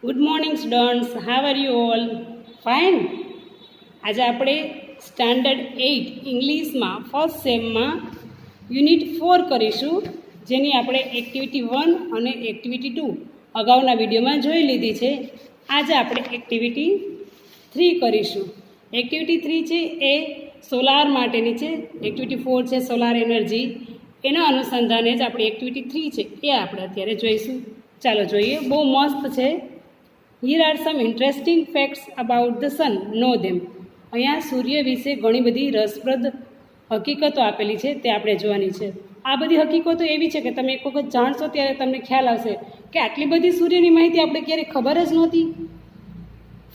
Good morning students, how are you all? Fine. આજે આપણે standard 8 ઇંગ્લિશમાં ફર્સ્ટ સેમમાં યુનિટ 4 કરીશું, જેની આપણે એક્ટિવિટી 1 અને એક્ટિવિટી 2 અગાઉના વિડીયોમાં જોઈ લીધી છે. આજે આપણે એક્ટિવિટી 3 કરીશું. એક્ટિવિટી 3 છે એ સોલાર માટેની છે, એક્ટિવિટી 4 છે સોલાર એનર્જી. એના અનુસંધાને જ આપણી એક્ટિવિટી 3 છે એ આપણે અત્યારે જોઈશું. ચાલો જોઈએ. બહુ મસ્ત છે. Here are some interesting facts about the sun. Know them. અહીંયા સૂર્ય વિશે ઘણી બધી રસપ્રદ હકીકતો આપેલી છે, તે આપણે જોવાની છે. આ બધી હકીકતો એવી છે કે તમે એક વખત જાણશો ત્યારે તમને ખ્યાલ આવશે કે આટલી બધી સૂર્યની માહિતી આપણે ક્યારેય ખબર જ નહોતી.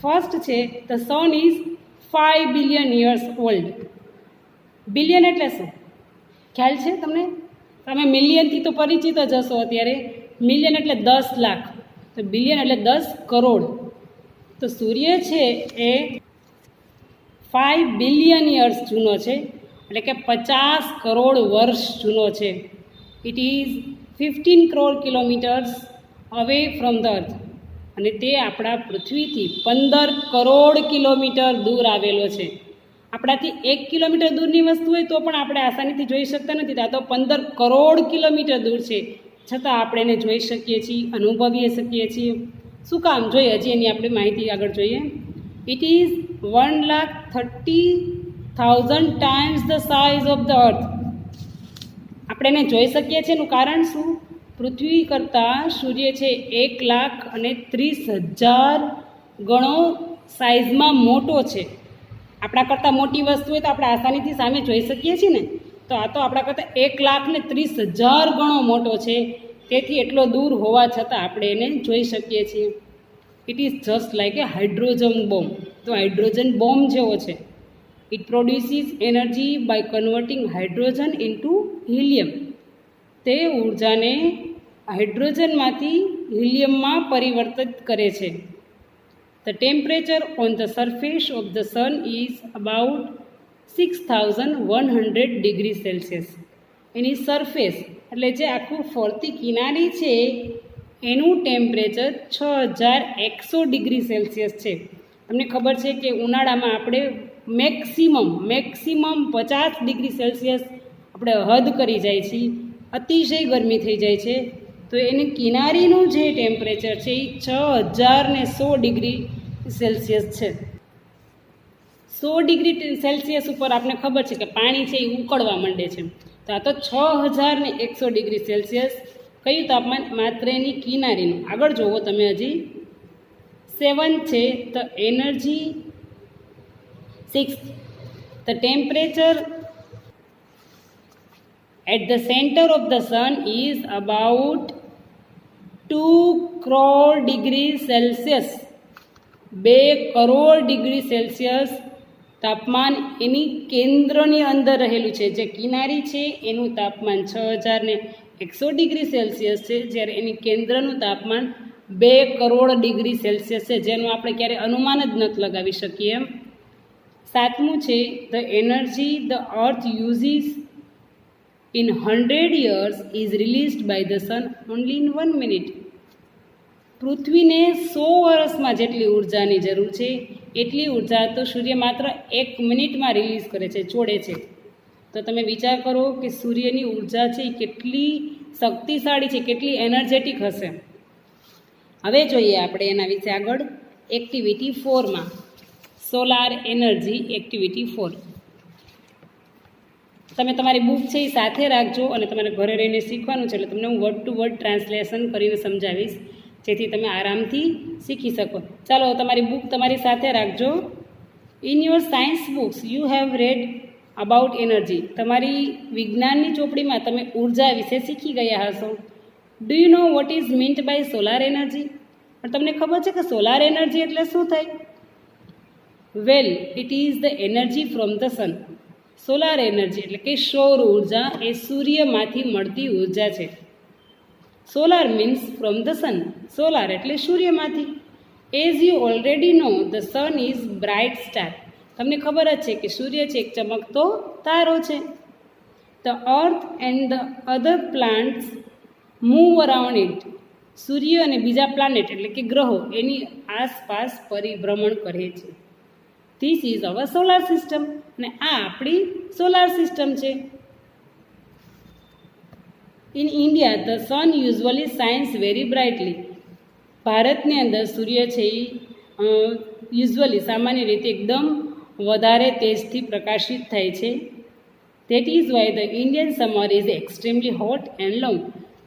ફર્સ્ટ છે, the sun is 5 billion years old. Billion એટલે શું ખ્યાલ છે તમને? તમે મિલિયનથી તો પરિચિત જ હશો અત્યારે. મિલિયન એટલે 10 લાખ, તો બિલિયન એટલે 10 કરોડ. તો સૂર્ય છે એ 5 બિલિયન યર્સ જૂનો છે, એટલે કે 50 કરોડ વર્ષ જૂનો છે. It is 15 crore kilometres away from the earth, અને તે આપણા પૃથ્વીથી 15 કરોડ કિલોમીટર દૂર આવેલો છે. આપણાથી 1 કિલોમીટર દૂરની વસ્તુ હોય તો પણ આપણે આસાનીથી જોઈ શકતા નથી. આ તો 15 કરોડ કિલોમીટર દૂર છે, છતાં આપણે એને જોઈ શકીએ છીએ, અનુભવી શકીએ છીએ. શું કામ? જોઈએ હજી એની આપણે માહિતી આગળ જોઈએ. It is 1,30,000 times the size of the earth. આપણે એને જોઈ શકીએ છીએ એનું કારણ શું? પૃથ્વી કરતાં સૂર્ય છે 1,30,000 ગણો સાઇઝમાં મોટો છે. આપણા કરતાં મોટી વસ્તુ હોય તો આપણે આસાનીથી સામે જોઈ શકીએ છીએ ને. તો આ તો આપણા કરતાં 1,30,000 ગણો મોટો છે. તેથી એટલો દૂર હોવા છતાં આપણે એને જોઈ શકીએ છીએ. It is just like a hydrogen bomb. તો હાઇડ્રોજન બોમ્બ જેવો છે. It produces energy by converting hydrogen into helium. તે ઉર્જાને હાઇડ્રોજનમાંથી હિલિયમમાં પરિવર્તિત કરે છે. The temperature on the surface of the sun is about 6,100 degree Celsius. એની સરફેસ એટલે જે આખું ફરતી કિનારી છે એનું ટેમ્પરેચર 6,100 ડિગ્રી સેલ્સિયસ છે. તમને ખબર છે કે ઉનાળામાં આપણે મેક્સિમમ 50 ડિગ્રી સેલ્સિયસ આપણે હદ કરી જાય છીએ, અતિશય ગરમી થઈ જાય છે. તો એની કિનારીનું જે ટેમ્પરેચર છે એ 6,100 ડિગ્રી સેલ્સિયસ છે. 100 ડિગ્રી સેલ્સિયસ ઉપર આપણે ખબર છે કે પાણી છે એ ઉકળવા માંડે છે. તો આ તો 6,100 ડિગ્રી સેલ્સિયસ. કયું તાપમાન? માત્ર એની કિનારીનું. આગળ જોવો તમે હજી 7 છે. The energy 6. The temperature at the centre of the sun is about 2 crore degree Celsius. 2 crore degree Celsius તાપમાન એની કેન્દ્રની અંદર રહેલું છે. જે કિનારી છે એનું તાપમાન 6,100 ડિગ્રી સેલ્સિયસ છે, જ્યારે એની કેન્દ્રનું તાપમાન 2 કરોડ ડિગ્રી સેલ્સિયસ છે, જેનું આપણે ક્યારેય અનુમાન જ નથી લગાવી શકીએ. 7મું છે, the energy the earth uses in 100 years is released by the sun only in 1 minute. પૃથ્વીને 100 વર્ષમાં જેટલી ઉર્જાની જરૂર છે એટલી ઉર્જા તો સૂર્ય માત્ર 1 મિનિટમાં રિલીઝ કરે છે, છોડે છે. તો તમે વિચાર કરો કે સૂર્યની ઉર્જા છે એ કેટલી શક્તિશાળી છે, કેટલી એનર્જેટિક હશે. હવે જોઈએ આપણે એના વિશે આગળ એક્ટિવિટી 4માં. Solar energy activity 4. તમે તમારી બુક છે એ સાથે રાખજો, અને તમારે ઘરે રહીને શીખવાનું છે, એટલે તમને હું વર્ડ ટુ વર્ડ ટ્રાન્સલેશન કરીને સમજાવીશ, જેથી તમે આરામથી શીખી શકો. ચાલો તમારી બુક તમારી સાથે રાખજો. In your science books you have read about energy. તમારી વિજ્ઞાનની ચોપડીમાં તમે ઉર્જા વિશે શીખી ગયા હશો. Do you know what is meant by solar energy? પણ તમને ખબર છે કે સોલાર એનર્જી એટલે શું થાય? Well, it is the energy from the sun. Solar energy એટલે કે સૌર ઉર્જા એ સૂર્યમાંથી મળતી ઉર્જા છે. Solar means from the sun. Solar એટલે સૂર્યમાંથી. As you already know the sun is bright star. તમને ખબર જ છે કે સૂર્ય છે એક ચમકતો તારો છે. The earth and the other plants move around it. સૂર્ય અને બીજા પ્લાનેટ એટલે કે ગ્રહો એની આસપાસ પરિભ્રમણ કરે છે. This is our solar system, અને આ આપણી સોલાર સિસ્ટમ છે. In India the son usually shines very brightly. ભારતની અંદર સૂર્ય છે એ યુઝ્યુઅલી સામાન્ય રીતે એકદમ વધારે તેજથી પ્રકાશિત થાય છે. That is why the Indian summer is extremely hot and long.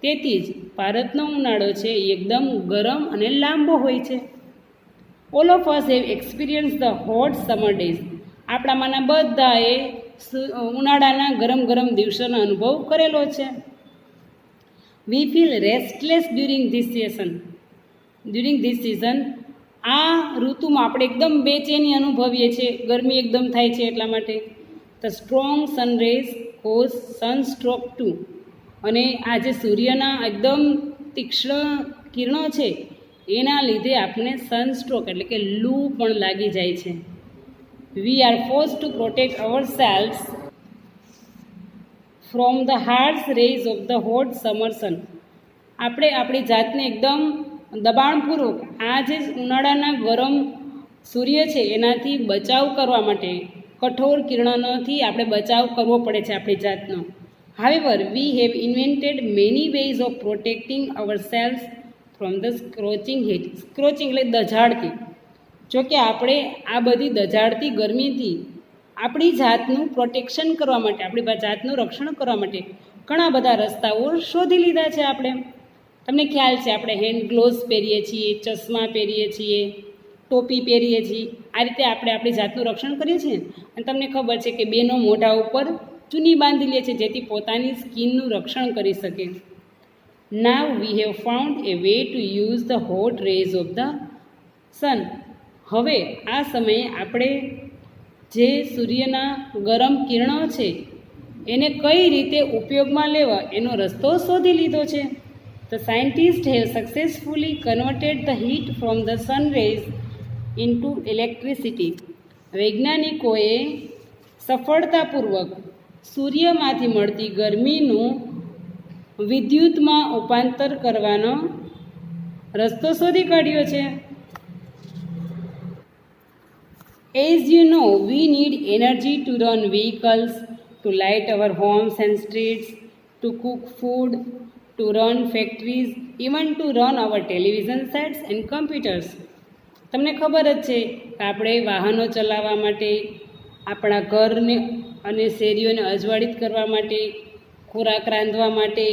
તેથી જ ભારતનો ઉનાળો છે એ એકદમ ગરમ અને લાંબો હોય છે. All of us have experience the hot summer days. આપણામાંના બધાએ ઉનાળાના ગરમ ગરમ દિવસોનો અનુભવ કરેલો છે. વી feel restless during this season. આ ઋતુમાં આપણે એકદમ બેચેની અનુભવીએ છીએ, ગરમી એકદમ થાય છે એટલા માટે. The strong sunrays cause sunstroke too. અને આ જે સૂર્યના એકદમ તીક્ષ્ણ કિરણો છે એના લીધે આપણે સનસ્ટ્રોક એટલે કે લૂ પણ લાગી જાય છે. We are force to protect ourselves from the harsh rays of the hot summer sun. આપણે આપણી જાતને એકદમ દબાણપૂર્વક આ જે ઉનાળાના ગરમ સૂર્ય છે એનાથી બચાવ કરવા માટે, કઠોર કિરણોથી આપણે બચાવ કરવો પડે છે આપણી જાતનો. However we have invented many ways of protecting ourselves from the scorching heat. Scorching એટલે દઝાડતી. જોકે આપણે આ બધી દઝાડતી ગરમીથી આપણી જાતનું પ્રોટેક્શન કરવા માટે, આપણી જાતનું રક્ષણ કરવા માટે ઘણા બધા રસ્તાઓ શોધી લીધા છે આપણે. તમને ખ્યાલ છે આપણે હેન્ડ ગ્લોવ્સ પહેરીએ છીએ, ચશ્મા પહેરીએ છીએ, ટોપી પહેરીએ છીએ. આ રીતે આપણે આપણી જાતનું રક્ષણ કરીએ છીએ. અને તમને ખબર છે કે બેનો મોઢા ઉપર ચૂની બાંધી લે છે જેથી પોતાની સ્કિનનું રક્ષણ કરી શકે. Now we have found a way to use the hot rays of the sun. હવે આ સમયે આપણે જે સૂર્યના ગરમ કિરણો છે એને કઈ રીતે ઉપયોગમાં લેવા એનો રસ્તો શોધી લીધો છે. The scientists have successfully converted the heat from the sun rays into electricity. વૈજ્ઞાનિકોએ સફળતાપૂર્વક સૂર્યમાંથી મળતી ગરમીનું વિદ્યુતમાં રૂપાંતર કરવાનો રસ્તો શોધી કાઢ્યો છે. As you know, we need energy to run vehicles, to light our homes and streets, to cook food, to run factories, even to run our television sets and computers. તમને ખબર જ છે કે આપણે વાહનો ચલાવવા માટે, આપણા ઘરને અને શેરીઓને અજવાળિત કરવા માટે, ખોરાક રાંધવા માટે,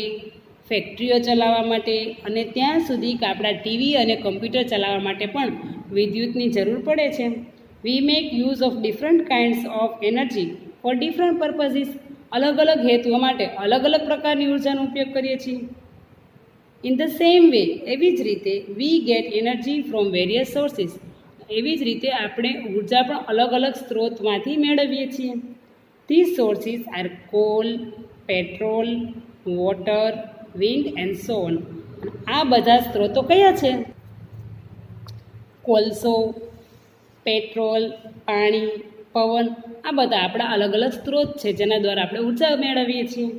ફેક્ટરીઓ ચલાવવા માટે અને ત્યાં સુધી કે આપણા ટીવી અને કમ્પ્યુટર ચલાવવા માટે પણ વિદ્યુતની જરૂર પડે છે. We make use of different kinds of energy for different purposes. અલગ અલગ હેતુઓ માટે અલગ અલગ પ્રકારની ઉર્જાનો ઉપયોગ કરીએ છીએ. In the same way, એવી જ રીતે we get energy from various sources. એવી જ રીતે આપણે ઉર્જા પણ અલગ અલગ સ્ત્રોતમાંથી મેળવીએ છીએ. These sources are coal, petrol, water, wind and so on. આ બધા સ્ત્રોતો કયા છે? કોલસો, પેટ્રોલ, પાણી, પવન, આ બધા આપણા અલગ અલગ સ્ત્રોત છે જેના દ્વારા આપણે ઉર્જા મેળવીએ છીએ.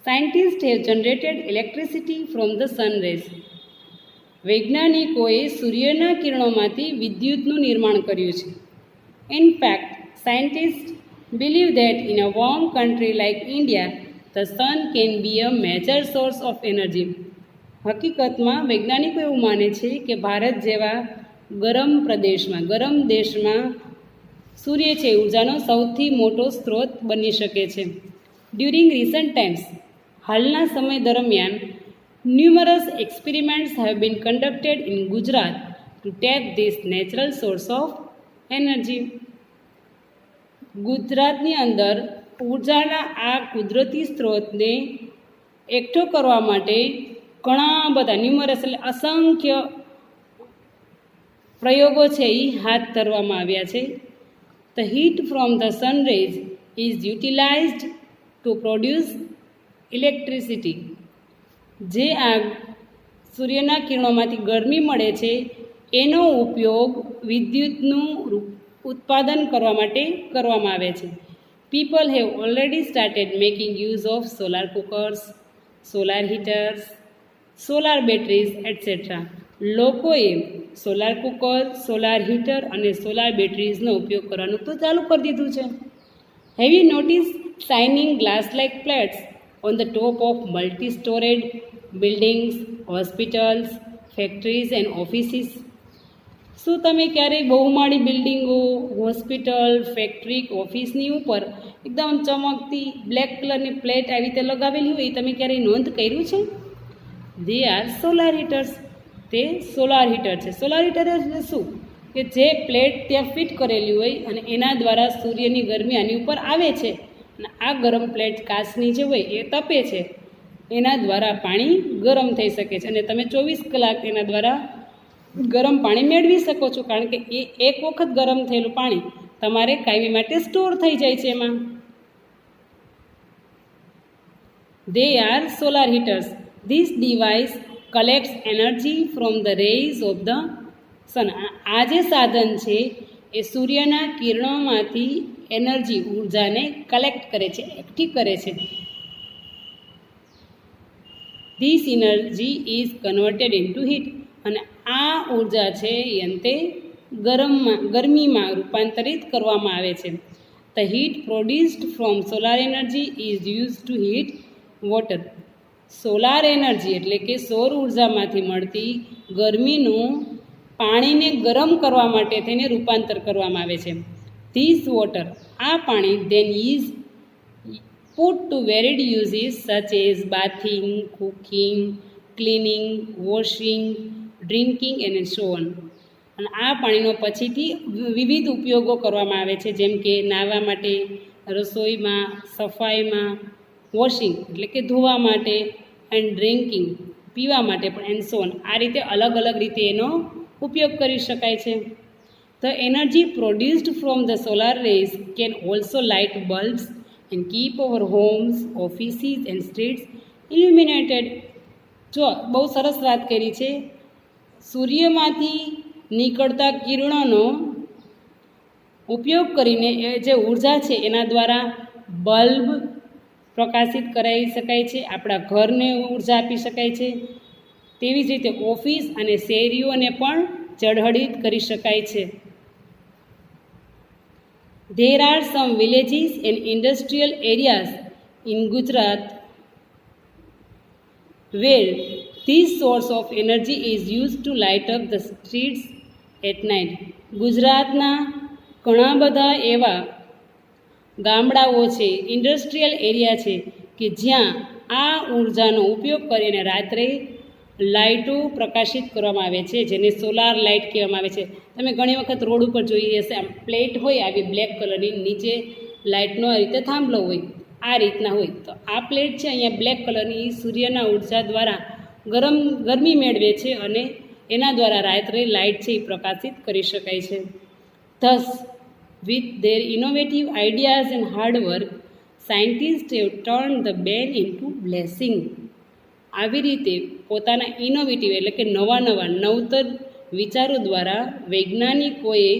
Scientists have generated electricity from the sun rays. વૈજ્ઞાનિકોએ સૂર્યના કિરણોમાંથી વિદ્યુતનું નિર્માણ કર્યું છે. In fact, scientists believe that in a warm country like India the sun can be a major source of energy. હકીકતમાં વૈજ્ઞાનિકો એવું માને છે કે ભારત જેવા ગરમ પ્રદેશમાં, ગરમ દેશમાં સૂર્ય છે ઉર્જાનો સૌથી મોટો સ્ત્રોત બની શકે છે. ડ્યુરિંગ રિસન્ટ ટાઈમ્સ, હાલના સમય દરમિયાન numerous experiments have been conducted in Gujarat to tap this natural source of energy. ગુજરાતની અંદર ઉર્જાના આ કુદરતી સ્ત્રોતને એકઠો કરવા માટે ઘણા બધા ન્યુમરસ એટલે અસંખ્ય પ્રયોગો છે એ હાથ ધરવામાં આવ્યા છે. The heat from the sun rays is utilised to produce electricity. જે આ સૂર્યના કિરણોમાંથી ગરમી મળે છે એનો ઉપયોગ વિદ્યુતનું ઉત્પાદન કરવા માટે કરવામાં આવે છે. People have already started making use of solar cookers, solar હીટર્સ, solar batteries etcetera. લોકોએ સોલાર કુકર, સોલાર હીટર અને સોલાર બેટરીઝનો ઉપયોગ કરવાનું તો ચાલુ કરી દીધું છે. Have you notice shining glass like plates on the top of multi stored buildings, hospitals, factories and offices? શું તમે ક્યારેય બહુમાળી બિલ્ડિંગો, હોસ્પિટલ, ફેક્ટરી, ઓફિસની ઉપર એકદમ ચમકતી બ્લેક કલરની પ્લેટ આવી રીતે લગાવેલી હોય તમે ક્યારેય નોંધ કર્યું છે? They are solar હીટર્સ. તે સોલાર હીટર છે. સોલાર હીટર એટલે શું? કે જે પ્લેટ ત્યાં ફિટ કરેલી હોય અને એના દ્વારા સૂર્યની ગરમી આની ઉપર આવે છે અને આ ગરમ પ્લેટ કાચની જે હોય એ તપે છે. એના દ્વારા પાણી ગરમ થઈ શકે છે અને તમે 24 કલાક એના દ્વારા ગરમ પાણી મેળવી શકો છો, કારણ કે એ એક વખત ગરમ થયેલું પાણી તમારે કાયમી માટે સ્ટોર થઈ જાય છે એમાં. They are solar heaters. This device collects energy from the rays of the sun. આ જે સાધન છે એ સૂર્યના કિરણોમાંથી એનર્જી, ઉર્જાને કલેક્ટ કરે છે, એકઠી કરે છે. This energy is converted into heat. અને આ ઉર્જા છે એ અંતે ગરમીમાં રૂપાંતરિત કરવામાં આવે છે. The heat produced from solar energy is used to heat water. Solar energy એટલે કે સૌર ઉર્જામાંથી મળતી ગરમીનું પાણીને ગરમ કરવા માટે તેને રૂપાંતર કરવામાં આવે છે. This water, આ પાણી then is put to varied uses such as bathing, cooking, cleaning, washing, drinking and so on. અને આ પાણીનો પછીથી વિવિધ ઉપયોગો કરવામાં આવે છે, જેમ કે નાહવા માટે, રસોઈમાં, સફાઈમાં, વોશિંગ એટલે કે ધોવા માટે, એન્ડ ડ્રિંકિંગ પીવા માટે પણ, એન્ડ સો ઓન. આ રીતે અલગ અલગ રીતે એનો ઉપયોગ કરી શકાય છે. The energy produced from the solar rays can also light bulbs and keep our homes, offices and streets illuminated. જો બહુ સરસ વાત કરી છે. સૂર્યમાંથી નીકળતા કિરણોનો ઉપયોગ કરીને એ જે ઉર્જા છે એના દ્વારા બલ્બ પ્રકાશિત કરાવી શકાય છે, આપણા ઘરને ઉર્જા આપી શકાય છે. તેવી જ રીતે ઓફિસ અને શેરીઓને પણ ઝળહળિત કરી શકાય છે. There are some villages and industrial areas in Gujarat where this source of energy is used to light up the streets at night. ગુજરાતના ઘણા બધા એવા ગામડાઓ છે, ઇન્ડસ્ટ્રીયલ એરિયા છે કે જ્યાં આ ઉર્જાનો ઉપયોગ કરીને રાત્રે લાઇટો પ્રકાશિત કરવામાં આવે છે, જેને સોલાર લાઇટ કહેવામાં આવે છે. તમે ઘણી વખત રોડ ઉપર જોઈ હશે, આમ પ્લેટ હોય આવી બ્લેક કલરની, નીચે લાઇટનો આ રીતે થાંભલો હોય, આ રીતના હોય. તો આ પ્લેટ છે અહીંયા બ્લેક કલરની, સૂર્યના ઉર્જા દ્વારા ગરમી મેળવે છે અને એના દ્વારા રાત્રે લાઇટ છે એ પ્રકાશિત કરી શકાય છે. Thus with their innovative ideas and hard work, scientists have turned the ban into blessing. આવી રીતે પોતાના ઇનોવેટિવ એટલે કે નવતર વિચારો દ્વારા વૈજ્ઞાનિકોએ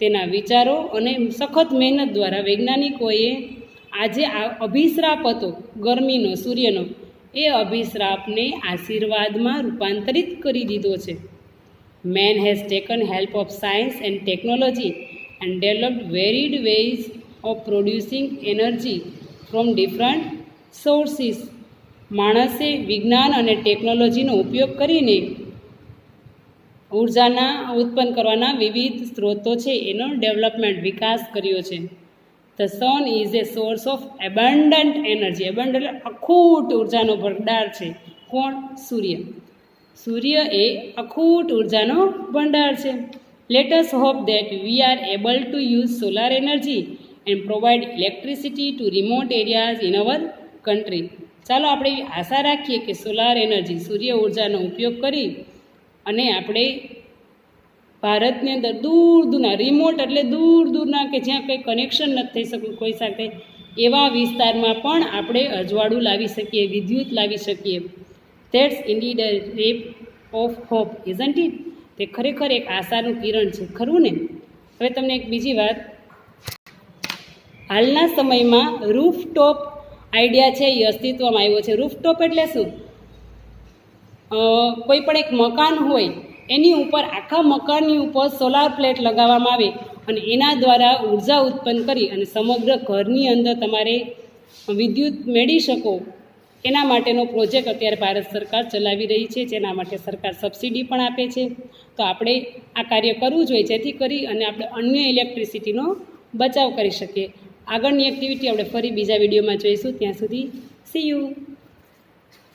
તેના વિચારો અને સખત મહેનત દ્વારા વૈજ્ઞાનિકોએ આજે આ અભિશ્રાપ હતો ગરમીનો, સૂર્યનો, એ અભિશ્રાપને આશીર્વાદમાં રૂપાંતરિત કરી દીધો છે. Man has taken help of science and technology and developed varied ways of producing energy from different sources. માણસે વિજ્ઞાન અને ટેકનોલોજીનો ઉપયોગ કરીને ઉર્જાના ઉત્પન્ન કરવાના વિવિધ સ્ત્રોતો છે એનો ડેવલપમેન્ટ, વિકાસ કર્યો છે. The sun is a source of abundant energy. Abundant એટલે અખૂટ ઉર્જાનો ભંડાર છે. કોણ? સૂર્ય. સૂર્ય એ અખૂટ ઉર્જાનો ભંડાર છે. Let us hope that we are able to use solar energy and provide electricity to remote areas in our country. ચાલો આપણે એવી આશા રાખીએ કે સોલાર એનર્જી, સૂર્ય ઉર્જાનો ઉપયોગ કરી અને આપણે ભારતની અંદર દૂર દૂરના, રિમોટ એટલે દૂર દૂરના કે જ્યાં કંઈ કનેક્શન નથી થઈ શકતું કોઈ સાથે, એવા વિસ્તારમાં પણ આપણે અજવાળું લાવી શકીએ, વિદ્યુત લાવી શકીએ. ધેટ્સ ઇન્ડીડ અ રે ઓફ હોપ, ઇઝન્ટ ઇટ? તે ખરેખર એક આશાનું કિરણ છે, ખરું ને? હવે તમને એક બીજી વાત, હાલના સમયમાં રૂફટોપ આઈડિયા છે એ અસ્તિત્વમાં આવ્યો છે. રૂફટોપ એટલે શું? કોઈ પણ એક મકાન હોય એની ઉપર આખા મકાનની ઉપર સોલાર પ્લેટ લગાવવામાં આવે અને એના દ્વારા ઉર્જા ઉત્પન્ન કરી અને સમગ્ર ઘરની અંદર તમારે વિદ્યુત મેળવી શકો એના માટેનો પ્રોજેક્ટ અત્યારે ભારત સરકાર ચલાવી રહી છે, જેના માટે સરકાર સબસિડી પણ આપે છે. તો આપણે આ કાર્ય કરવું જોઈએ, જેથી કરી અને આપણે અન્ય ઇલેક્ટ્રિસિટીનો બચાવ કરી શકીએ. આગળની એક્ટિવિટી આપણે ફરી બીજા વિડીયોમાં જોઈશું. ત્યાં સુધી સી યુ.